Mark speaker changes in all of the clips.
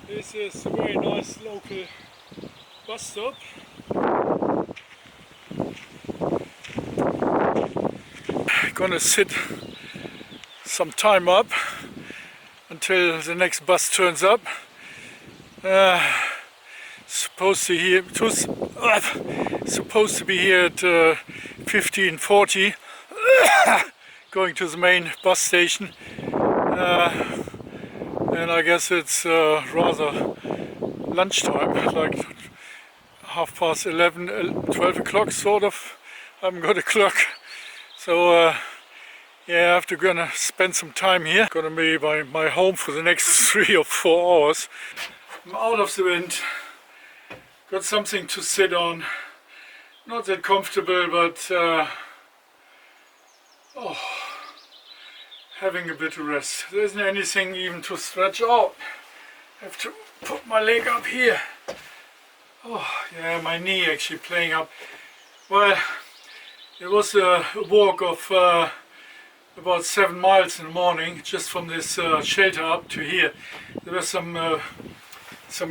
Speaker 1: This is a very nice local bus stop. Gonna sit some time up until the next bus turns up. Supposed to be here at 15:40, going to the main bus station, and I guess it's rather lunchtime, like 11:30, 12 o'clock sort of. I haven't got a clock, so yeah, I have to gonna spend some time here. Gonna be by my home for the next 3 or 4 hours. I'm out of the wind, got something to sit on, not that comfortable, but having a bit of rest. There isn't anything even to stretch out. I have to put my leg up here. Oh yeah, my knee actually playing up. Well, it was a walk of about 7 miles in the morning, just from this shelter up to here. There were some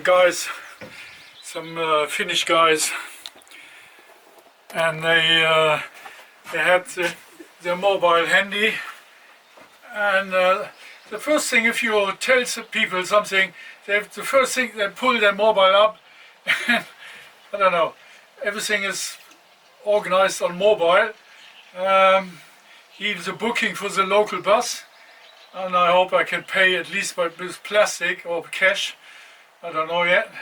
Speaker 1: guys, some Finnish guys, and they had their mobile handy. And the first thing, if you tell people something, the first thing they pull their mobile up. And I don't know, everything is organized on mobile. He's a booking for the local bus, and I hope I can pay at least with plastic or cash. I don't know yet.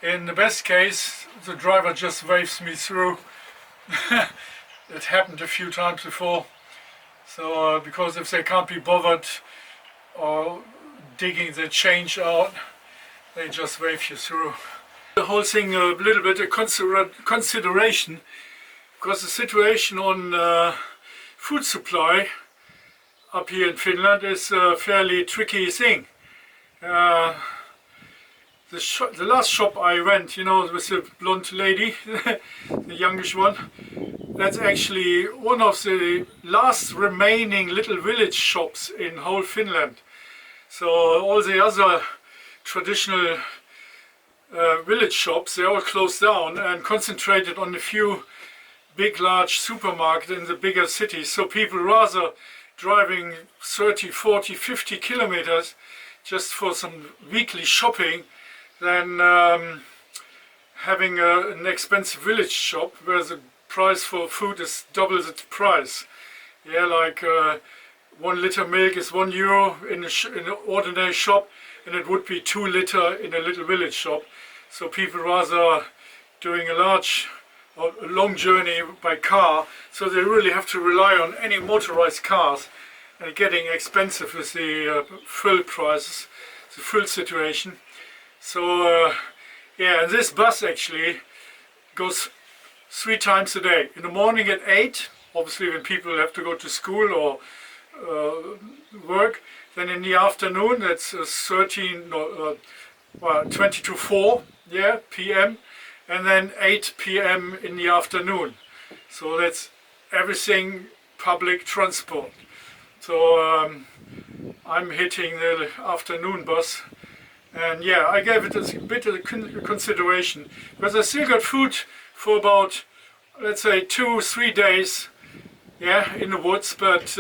Speaker 1: In the best case, the driver just waves me through. It happened a few times before. So because if they can't be bothered or digging the change out, they just wave you through. The whole thing a little bit of consideration, because the situation on food supply up here in Finland is a fairly tricky thing. The last shop I went, you know, with the blonde lady, the youngish one, that's actually one of the last remaining little village shops in whole Finland. So all the other traditional village shops, they all closed down and concentrated on a few big large supermarkets in the bigger cities. So people rather driving 30, 40, 50 kilometers just for some weekly shopping than having an expensive village shop where the price for food is double the price. Yeah, like 1 liter milk is €1 in an ordinary shop, and it would be 2 liter in a little village shop. So people rather doing a long journey by car, so they really have to rely on any motorized cars, and getting expensive with the fuel prices, the fuel situation. So yeah, this bus actually goes 3 times a day. In the morning at 8, obviously when people have to go to school or work. Then in the afternoon, that's 20 to 4, yeah, p.m. And then 8 p.m. in the afternoon. So that's everything public transport. So I'm hitting the afternoon bus. And yeah, I gave it a bit of consideration, because I still got food for about, let's say, 2-3 days, yeah, in the woods, but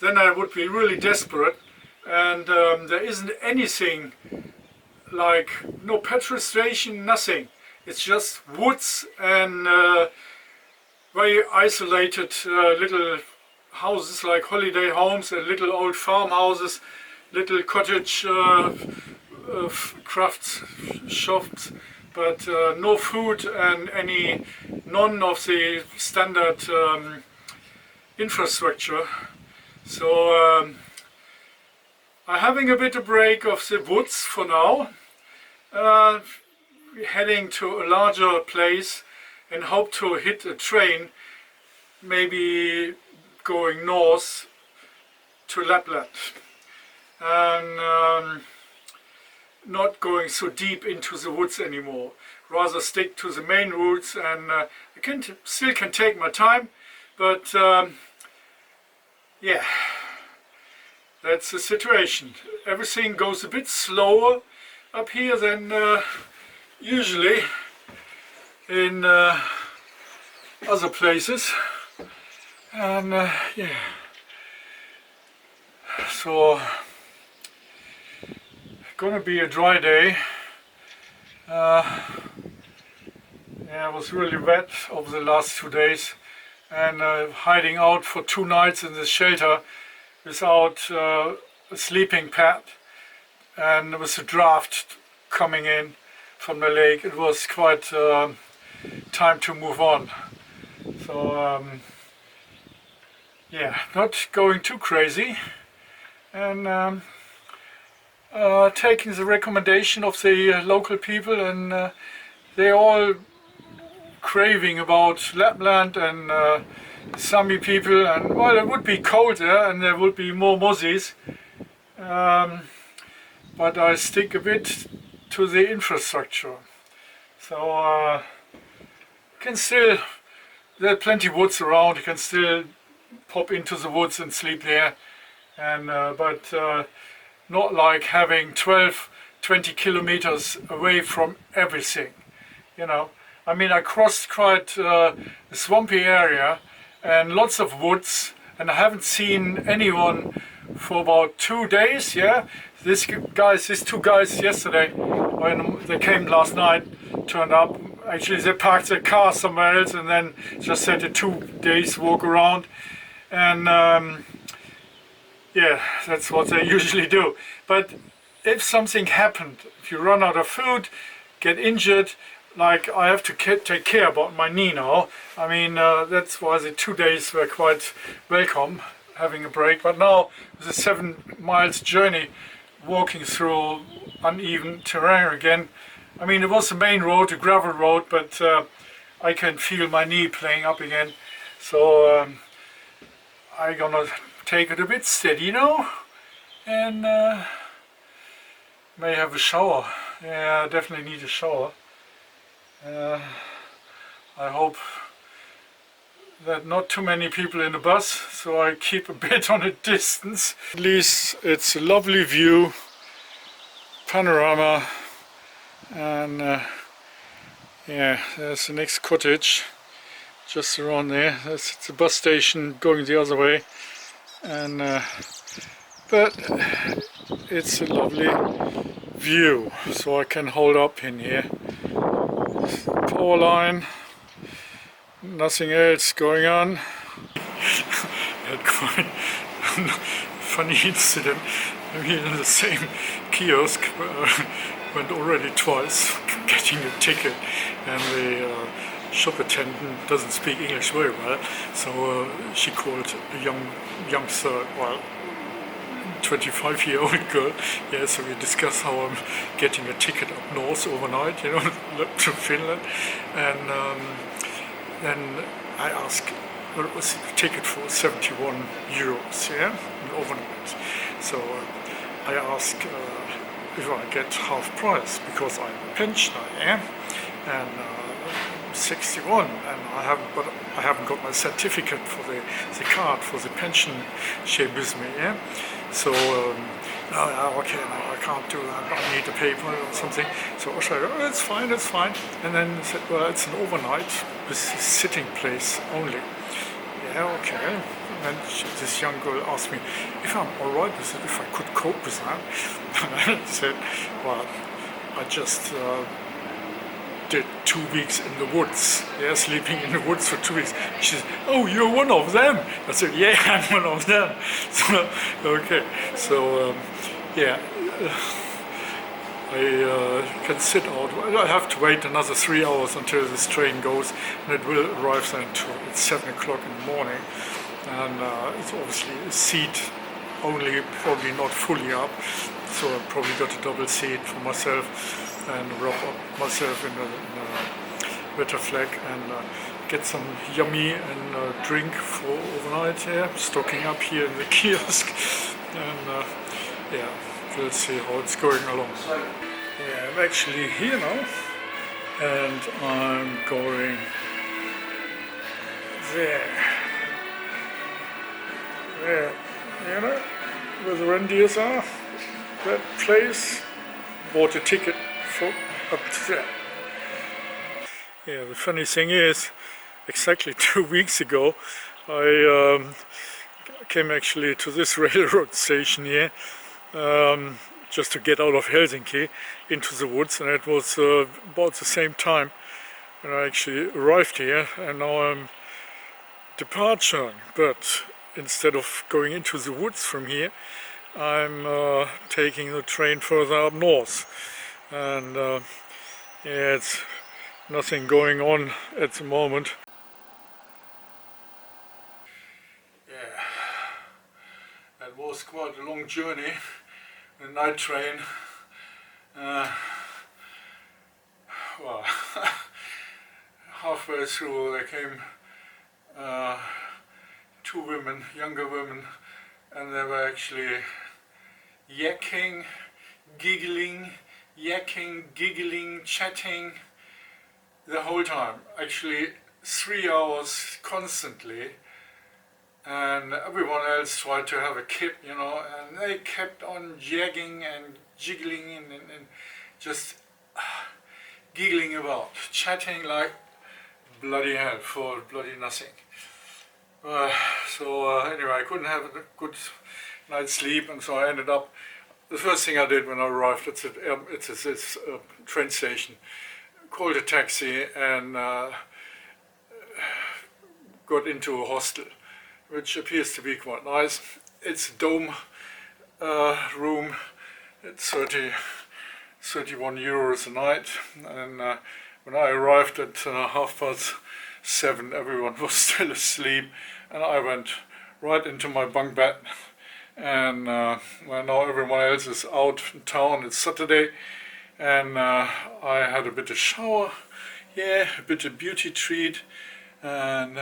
Speaker 1: then I would be really desperate, and there isn't anything, like no petrol station, nothing. It's just woods and very isolated little houses, like holiday homes and little old farmhouses, little cottage craft shops, but no food and none of the standard infrastructure. So I'm having a bit of break of the woods for now, heading to a larger place and hope to hit a train, maybe going north to Lapland, and not going so deep into the woods anymore, rather stick to the main routes, and I still can take my time, but yeah, that's the situation. Everything goes a bit slower up here than usually in other places, and yeah, so gonna be a dry day. Yeah, it was really wet over the last 2 days, and hiding out for 2 nights in this shelter without a sleeping pad, and with the draft coming in from the lake, it was quite time to move on. So yeah, not going too crazy, and taking the recommendation of the local people, and they're all craving about Lapland and Sami people, and well, it would be cold there and there would be more mozzies, but I stick a bit to the infrastructure. So can still, there are plenty woods around, you can still pop into the woods and sleep there, and but not like having 12-20 kilometers away from everything, you know. I mean, I crossed quite a swampy area and lots of woods, and I haven't seen anyone for about 2 days. Yeah, these 2 guys yesterday, when they came last night, turned up. Actually, they parked their car somewhere else and then just had a 2 days walk around, and yeah, that's what they usually do. But if something happened, if you run out of food, get injured, like I have to take care about my knee now. I mean, that's why the 2 days were quite welcome, having a break. But now, the 7 miles journey, walking through uneven terrain again. I mean, it was the main road, a gravel road, but I can feel my knee playing up again. So I'm gonna take it a bit steady, you know, and may have a shower. Yeah, I definitely need a shower. I hope that not too many people in the bus, so I keep a bit on a distance. At least it's a lovely view, panorama, and yeah, there's the next cottage just around there. That's the bus station going the other way, and but it's a lovely view, so I can hold up in here. Power line, nothing else going on. Had quite funny incident. I'm here in the same kiosk, went already twice getting a ticket, and the shop attendant doesn't speak English very well, so she called a youngster, well, 25-year-old girl. Yeah, so we discussed how I'm getting a ticket up north overnight, you know, to Finland, and then I asked, well, it was a ticket for 71 euros, yeah, overnight. So I asked if I get half price, because I'm a pensioner, yeah, and 61, and I haven't got my certificate for the card for the pension share with me, yeah. So no, okay, no, I can't do that. I need a paper or something. So I said, oh, it's fine, it's fine. And then he said, well, it's an overnight with sitting place only. Yeah, okay. And then this young girl asked me if I'm all right with it, if I could cope with that. And I said, well, I just did 2 weeks in the woods, yeah, sleeping in the woods for 2 weeks. She said, oh, you're one of them. I said, yeah, I'm one of them. So, okay, so yeah, I can sit out. I have to wait another 3 hours until this train goes, and it will arrive then at 7 o'clock in the morning. And it's obviously a seat only, probably not fully up, so I probably got a double seat for myself, and wrap up myself in a better flag, and get some yummy and drink for overnight here, stocking up here in the kiosk, and yeah, we'll see how it's going along. Yeah, I'm actually here now, and I'm going there, you know, where the reindeers are, that place. bought a ticket for up to there. Yeah, the funny thing is, exactly 2 weeks ago, I came actually to this railroad station here just to get out of Helsinki into the woods, and it was about the same time when I actually arrived here, and now I'm departing. But instead of going into the woods from here, I'm taking the train further up north, and yeah, it's nothing going on at the moment. Yeah, that was quite a long journey, the night train. Well, halfway through there came two women, younger women, and they were actually yakking, giggling, chatting the whole time. Actually 3 hours constantly, and everyone else tried to have a kip, you know, and they kept on yagging and jiggling and just giggling about, chatting like bloody hell for bloody nothing. Anyway, I couldn't have a good night's sleep, and so I ended up, the first thing I did when I arrived at this train station, called a taxi and got into a hostel, which appears to be quite nice. It's a dome room. It's 31 euros a night, and when I arrived at 7:30, everyone was still asleep, and I went right into my bunk bed. And well, now everyone else is out in town. It's Saturday, and I had a bit of shower, yeah, a bit of beauty treat, and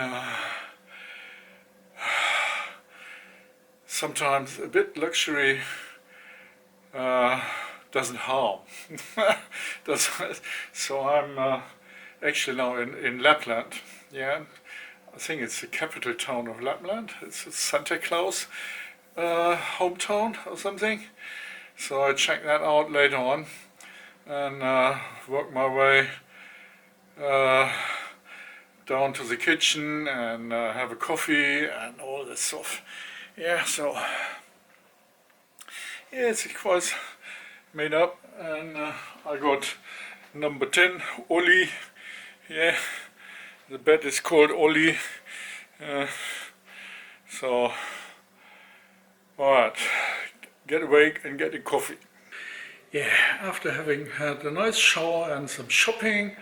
Speaker 1: sometimes a bit luxury doesn't harm. So I'm actually now in Lapland. Yeah, I think it's the capital town of Lapland. It's Santa Claus hometown or something. So I check that out later on and work my way down to the kitchen and have a coffee and all this stuff. Yeah, so yeah, it's quite made up, and I got number 10, Ollie. Yeah, the bed is called Ollie. So, alright, get awake and get a coffee. Yeah, after having had a nice shower and some shopping,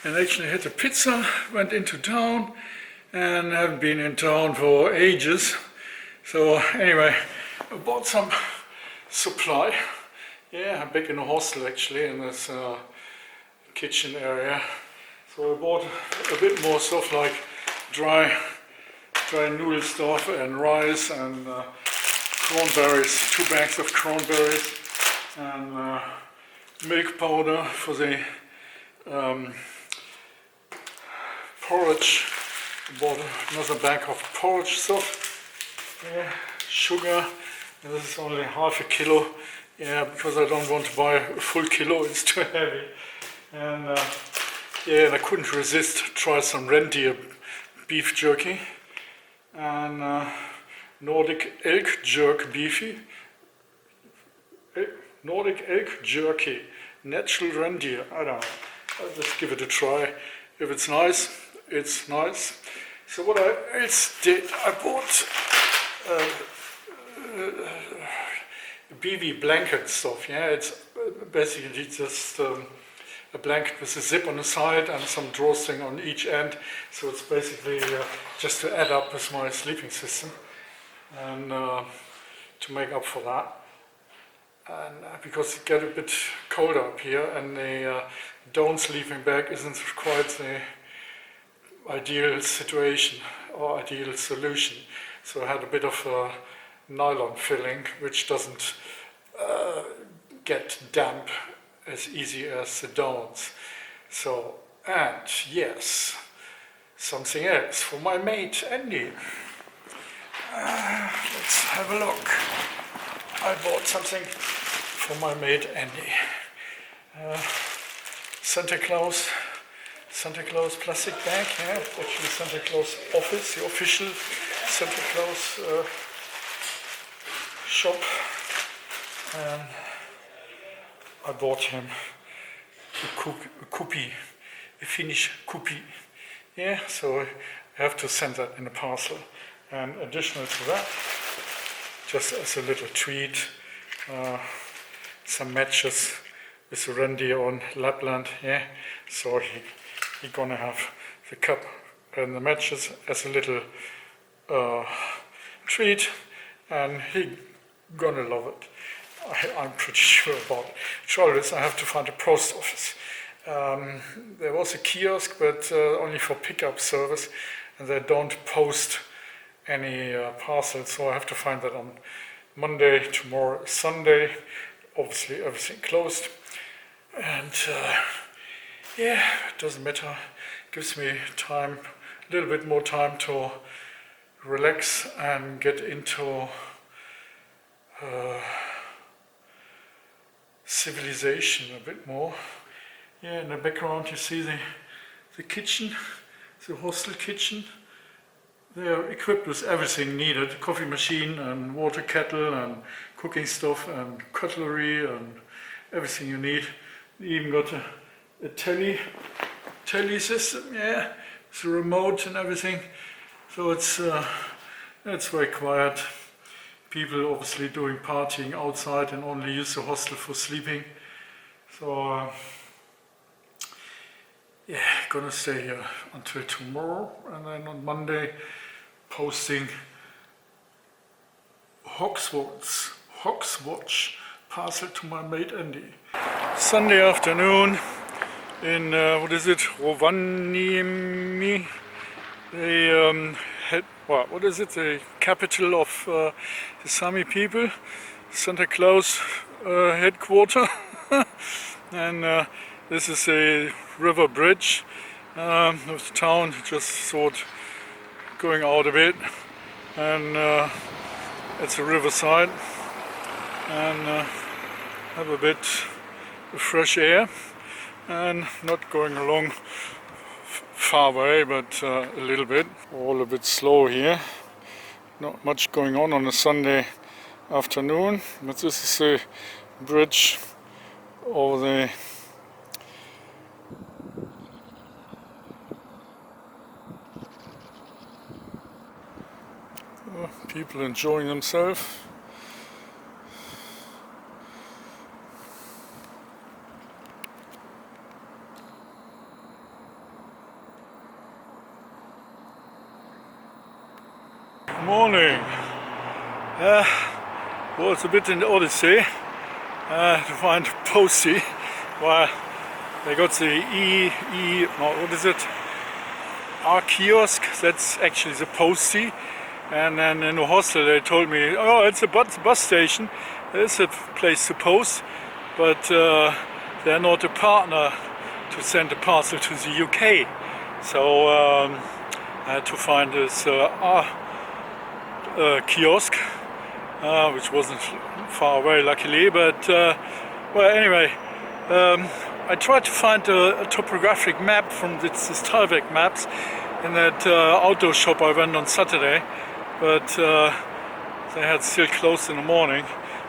Speaker 1: and actually had a pizza, went into town, and haven't been in town for ages. So anyway, I bought some supply. Yeah, I'm back in a hostel actually, in this kitchen area. So I bought a bit more stuff like dry noodle stuff and rice and cranberries, 2 bags of cranberries, and milk powder for the porridge. I bought another bag of porridge stuff. Yeah, sugar, and this is only half a kilo. Yeah, because I don't want to buy a full kilo, it's too heavy. And yeah, and I couldn't resist to try some reindeer beef jerky and Nordic elk jerk beefy. Nordic elk jerky, natural reindeer. I don't know. I'll just give it a try. If it's nice, it's nice. So what I else did, I bought BV blanket stuff. Yeah, it's basically just a blanket with a zip on the side and some drawstring on each end. So it's basically just to add up with my sleeping system and to make up for that. And because it gets a bit colder up here, and the down sleeping bag isn't quite the ideal situation or ideal solution. So I had a bit of a nylon filling, which doesn't get damp as easy as the downs. So, and yes, something else for my mate Andy. Let's have a look. I bought something for my mate Andy. Santa Claus plastic bag, yeah, actually Santa Claus office, the official Santa Claus shop. And I bought him a copy, a Finnish copy. Yeah, so I have to send that in a parcel. And additional to that, just as a little treat, some matches with the reindeer on Lapland. Yeah, so he gonna have the cup and the matches as a little treat, and he gonna love it. I'm pretty sure about it. Trouble is, I have to find a post office. There was a kiosk, but only for pickup service, and they don't post any parcels, so I have to find that on Monday. Tomorrow is Sunday, obviously everything closed, and yeah, it doesn't matter. Gives me time, a little bit more time to relax and get into civilization a bit more. Yeah, in the background you see the kitchen, the hostel kitchen. They are equipped with everything needed, coffee machine and water kettle and cooking stuff and cutlery and everything you need. You even got a telly system, yeah, it's a remote and everything. So it's very quiet. People obviously doing partying outside and only use the hostel for sleeping. So yeah, gonna stay here until tomorrow, and then on Monday posting Hogswatch parcel to my mate Andy. Sunday afternoon in what is it, Rovaniemi. They what is it? The capital of the Sami people, Santa Claus headquarter, and this is a river bridge of the town, just sort going out a bit, and it's a riverside, and have a bit of fresh air, and not going along far away, but a little bit. All a bit slow here. Not much going on a Sunday afternoon, but this is a bridge over the people enjoying themselves. Morning. Well, it's a bit in the odyssey to find postie. Well, they got the what is it? Our kiosk. That's actually the postie. And then in the hostel they told me, oh, it's a bus station. It's a place to post, but they're not a partner to send a parcel to the UK. So I had to find this kiosk, which wasn't far away luckily, but well, anyway, I tried to find a topographic map from this Talvik maps in that outdoor shop I went on Saturday, but they had still closed in the morning,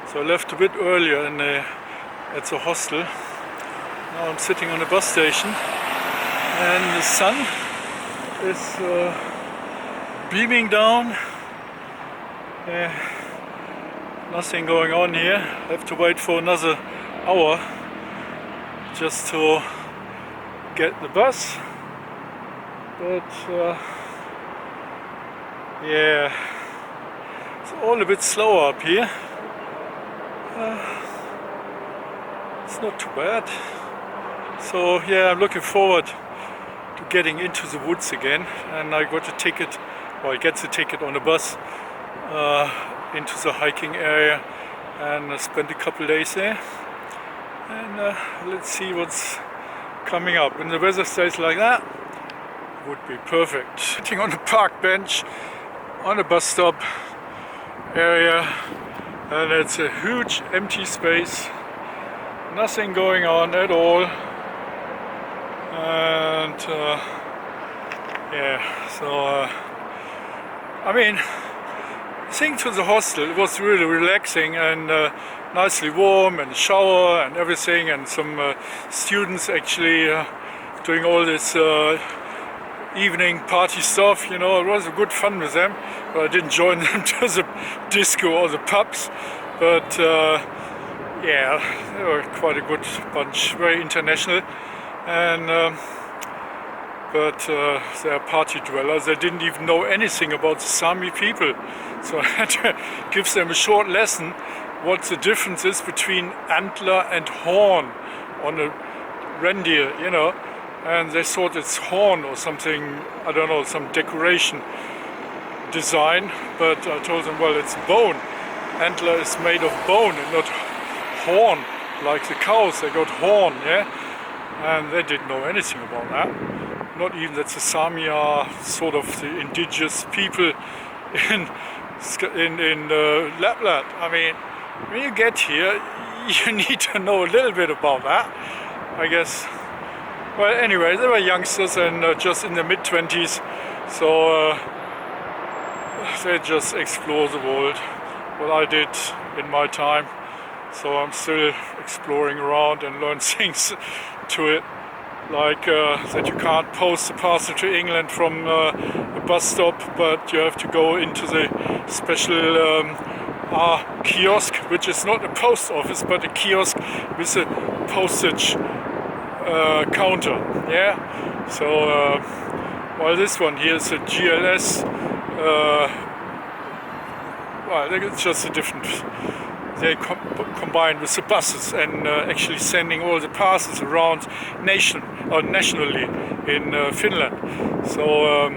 Speaker 1: so I left a bit earlier at the hostel. Now I'm sitting on a bus station and the sun is beaming down. Nothing going on here. I have to wait for another hour just to get the bus, but yeah, it's all a bit slower up here. It's not too bad. So yeah, I'm looking forward to getting into the woods again, and I got a ticket, or I get the ticket on the bus into the hiking area, and I spent a couple days there, and let's see what's coming up. When the weather stays like that, it would be perfect. Sitting on a park bench on a bus stop area, and it's a huge empty space, Nothing going on at all. And yeah, so I mean, seeing to the hostel, it was really relaxing and nicely warm, and shower and everything, and some students actually doing all this evening party stuff, you know. It was good fun with them, but I didn't join them to the disco or the pubs. But yeah, they were quite a good bunch, very international, and but they're party dwellers. They didn't even know anything about the Sami people, so I had to give them a short lesson what the difference is between antler and horn on a reindeer, you know. And they thought it's horn or something, I don't know, some decoration design, but I told them, well, it's bone. Antler is made of bone and not horn, like the cows, they got horn, yeah? And they didn't know anything about that. Not even that the Sami are sort of the indigenous people in Lapland. I mean, when you get here, you need to know a little bit about that, I guess. Well, anyway, they were youngsters and just in their mid-20s, so they just explore the world, what I did in my time. So I'm still exploring around and learn things to it, like that you can't post a parcel to England from a bus stop, but you have to go into the special kiosk, which is not a post office, but a kiosk with a postage counter, yeah. So well, this one here is a GLS. Well, it's just a different. They combine with the buses and actually sending all the parcels around nationally in Finland. So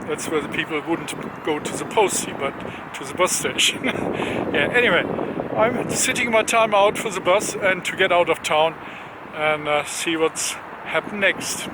Speaker 1: that's where the people wouldn't go to the postie, but to the bus station. Yeah. Anyway, I'm sitting my time out for the bus and to get out of town and see what's happened next.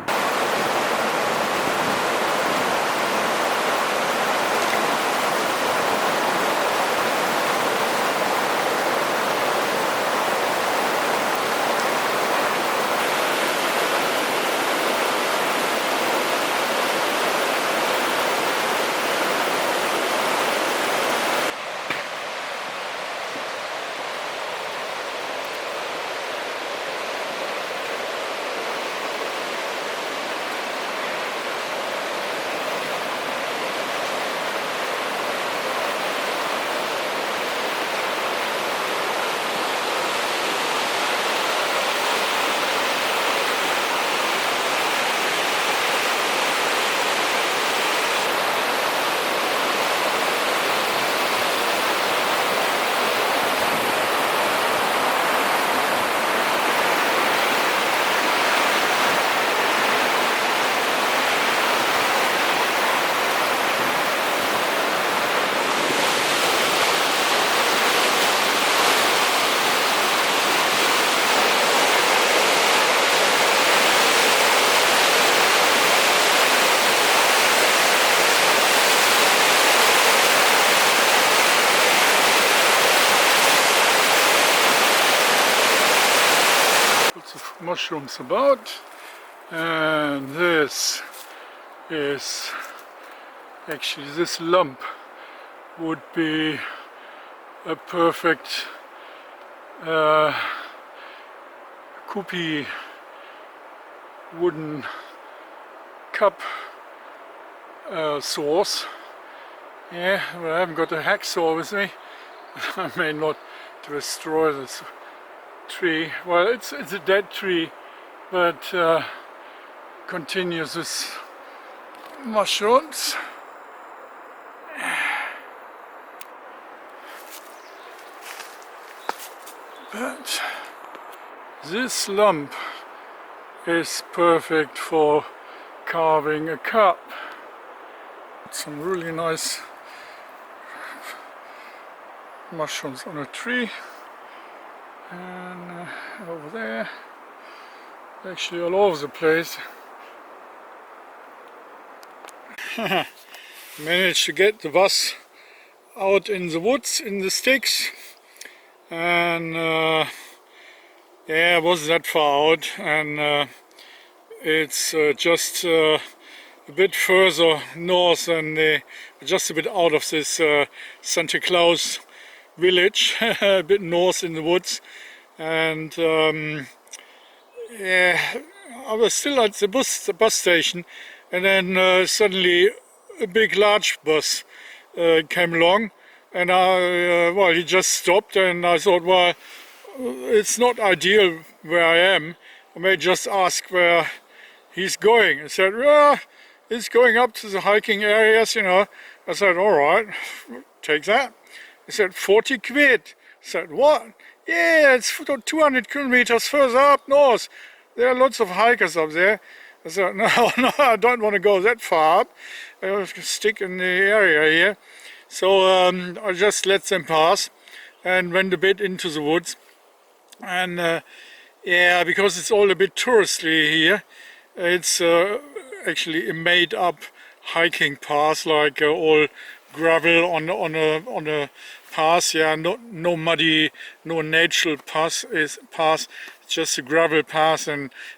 Speaker 1: Mushrooms about, and this is actually, this lump would be a perfect kupi wooden cup sauce. Yeah, but I haven't got a hacksaw with me. I may not destroy this tree. Well, it's a dead tree, but continues with mushrooms. But this lump is perfect for carving a cup. Some really nice mushrooms on a tree. And over there, actually all over the place. Managed to get the bus out in the woods, in the sticks, and Yeah, it wasn't that far out, and it's just a bit further north and just a bit out of this Santa Claus village, a bit north in the woods. And yeah, I was still at the bus station, and then suddenly a big large bus came along, and well, he just stopped, and I thought, well, it's not ideal where I am. I may just ask where he's going. I said, well, he's going up to the hiking areas, you know. I said, all right, take that. He said, 40 quid. I said, what? Yeah, it's 200 kilometers further up north. There are lots of hikers up there. I said, no, no, I don't want to go that far up. I'll stick in the area here. So I just let them pass and went a bit into the woods. And yeah, because it's all a bit touristy here, it's actually a made-up hiking path, like all gravel on a path. Yeah, no muddy, no natural path. It's just a gravel path,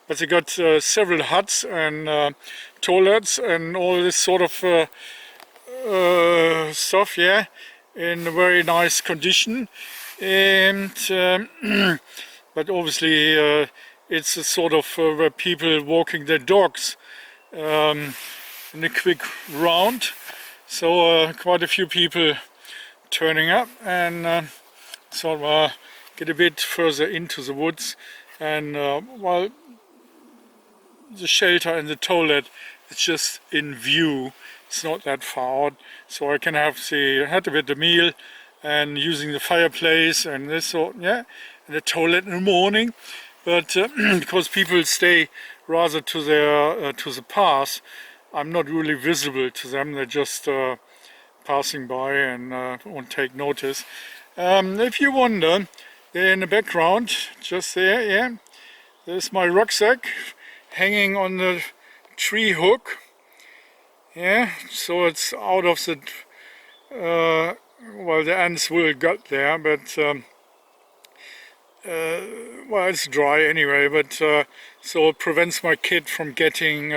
Speaker 1: but they got several huts and toilets and all this sort of stuff. Yeah, in a very nice condition, and but obviously it's a sort of where people walking their dogs in a quick round. So quite a few people turning up, and so get a bit further into the woods, and well, the shelter and the toilet is just in view. It's not that far out, so I can have had a bit of meal and using the fireplace and this sort, yeah, and the toilet in the morning. But because people stay rather to their to the path, I'm not really visible to them. They're just passing by and won't take notice. If you wonder, there in the background, just there, yeah, there's my rucksack hanging on the tree hook. Yeah, so it's out of the well, the ants will get there, but well, it's dry anyway, but so it prevents my kid from getting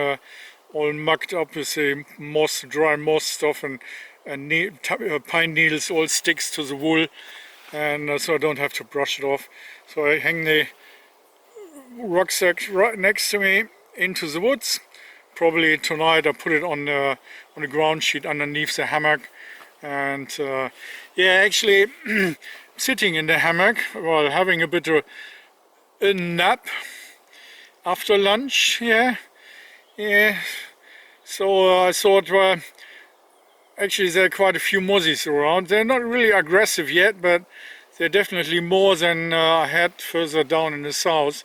Speaker 1: all mucked up with the moss, dry moss stuff, and pine needles all sticks to the wool, and so I don't have to brush it off. So I hang the rucksack right next to me into the woods. Probably tonight I put it on the ground sheet underneath the hammock, and yeah, actually sitting in the hammock while having a bit of a nap after lunch. Yeah, yeah. So I thought, well, actually there are quite a few mozzies around. They're not really aggressive yet, but they're definitely more than I had further down in the south.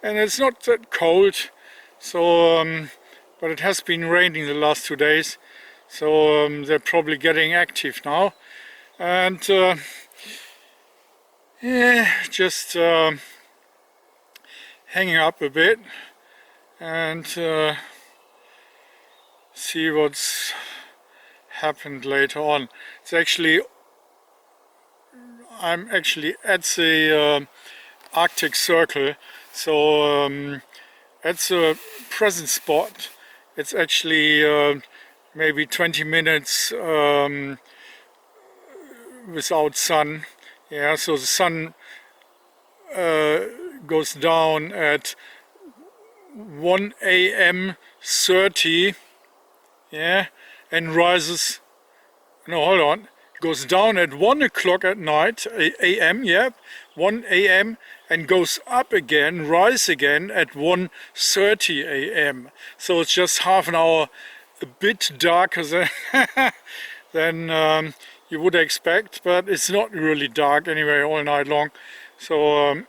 Speaker 1: And it's not that cold, so but it has been raining the last 2 days, so they're probably getting active now. And yeah, just hanging up a bit and see what's happened later on. It's actually, I'm actually at the Arctic Circle, so at the present spot it's actually maybe 20 minutes without sun. Yeah, so the sun goes down at 1 a.m. 30, yeah, and rises, no, hold on, goes down at 1 o'clock at night, a.m., yeah, 1 a.m., and goes up again, rise again at 1:30 a.m. So it's just half an hour, a bit darker than you would expect, but it's not really dark anyway all night long. So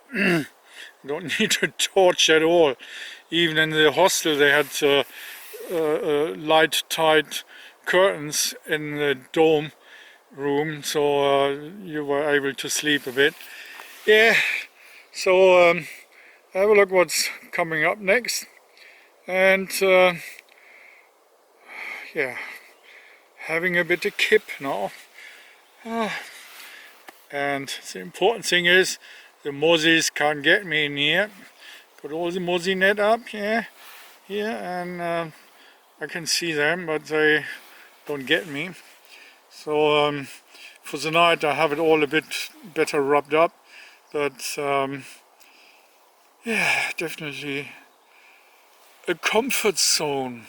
Speaker 1: don't need a torch at all. Even in the hostel they had light tight curtains in the dome room, so you were able to sleep a bit. Yeah, so have a look what's coming up next, and yeah, having a bit of kip now. And the important thing is the mozzies can't get me in here. Put all the mozzie net up here, and I can see them, but they don't get me. So for the night I have it all a bit better rubbed up, but yeah, definitely a comfort zone.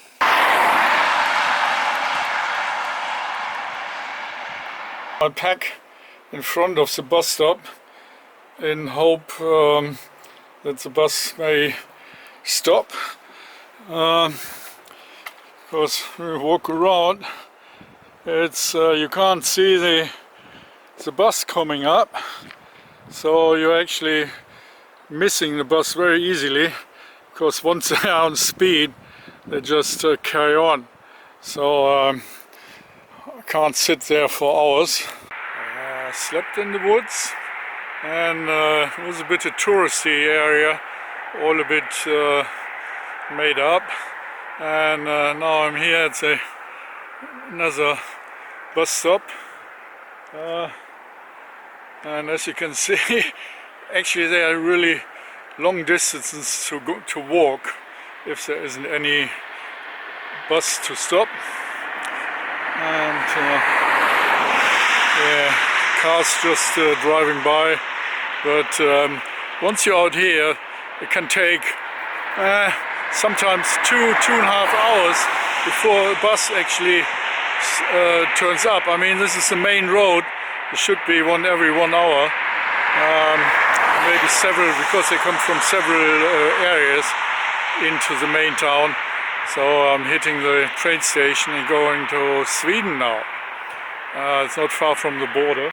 Speaker 1: I pack in front of the bus stop in hope that the bus may stop. Because when you walk around, it's you can't see the bus coming up, so you're actually missing the bus very easily, because once they're on speed they just carry on. So I can't sit there for hours. I slept in the woods, and it was a bit a touristy area, all a bit made up, and now I'm here at another bus stop, and as you can see, actually there are really long distances to walk if there isn't any bus to stop. And yeah, cars just driving by, but once you're out here it can take sometimes 2.5 hours before a bus actually turns up. I mean, this is the main road. There should be one every 1 hour, maybe several, because they come from several areas into the main town. So I'm hitting the train station and going to Sweden now. It's not far from the border.